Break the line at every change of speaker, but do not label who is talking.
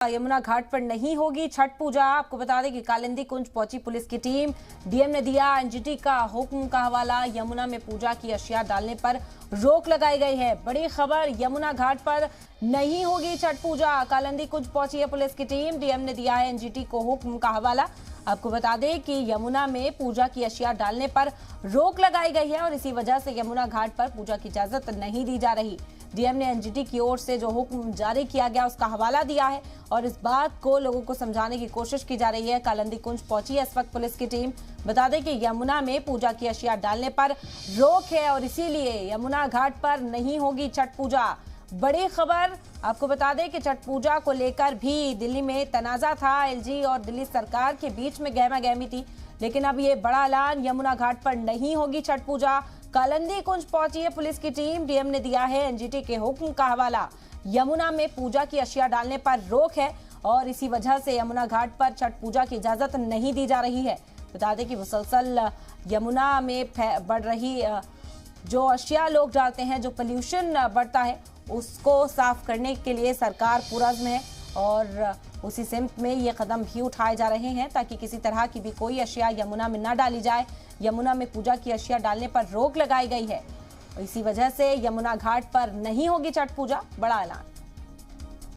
यमुना घाट पर नहीं होगी छठ पूजा। आपको बता दें कि कालिंदी कुंज पहुंची पुलिस की टीम। डीएम ने दिया एनजीटी का हुक्म का हवाला। यमुना में पूजा की अशिया डालने पर रोक लगाई गई है। बड़ी खबर, यमुना घाट पर नहीं होगी छठ पूजा। कालिंदी कुंज पहुंची है पुलिस की टीम। डीएम ने दिया है एनजीटी को हुक्म का हवाला। आपको बता दें कि यमुना में पूजा की अशिया डालने पर रोक लगाई गई है और इसी वजह से यमुना घाट पर पूजा की इजाजत नहीं दी जा रही। डीएम ने एनजीटी की ओर से जो हुक्म जारी किया गया उसका हवाला दिया है और इस बात को लोगों को समझाने की कोशिश की जा रही है। कालिंदी कुंज पहुंची है इस वक्त पुलिस की टीम। बता दें कि यमुना में पूजा की अशिया डालने पर रोक है और इसीलिए यमुना घाट पर नहीं होगी छठ पूजा। बड़ी खबर, आपको बता दें कि छठ पूजा को लेकर भी दिल्ली में तनाजा था। एलजी और दिल्ली सरकार के बीच में गहमा गहमी थी, लेकिन अब ये बड़ा ऐलान, यमुना घाट पर नहीं होगी छठ पूजा। कालिंदी कुंज पहुंची है पुलिस की टीम। डीएम ने दिया है एनजीटी के हुक्म का हवाला। यमुना में पूजा की अशिया डालने पर रोक है और इसी वजह से यमुना घाट पर छठ पूजा की इजाजत नहीं दी जा रही है। बता दें कि मुसलसल यमुना में बढ़ रही जो अशिया लोग डालते हैं, जो पोल्यूशन बढ़ता है, उसको साफ करने के लिए सरकार पुरज़्म है और उसी सिमत में ये कदम भी उठाए जा रहे हैं ताकि किसी तरह की भी कोई अशिया यमुना में न डाली जाए। यमुना में पूजा की अशिया डालने पर रोक लगाई गई है। इसी वजह से यमुना घाट पर नहीं होगी छठ पूजा। बड़ा ऐलान।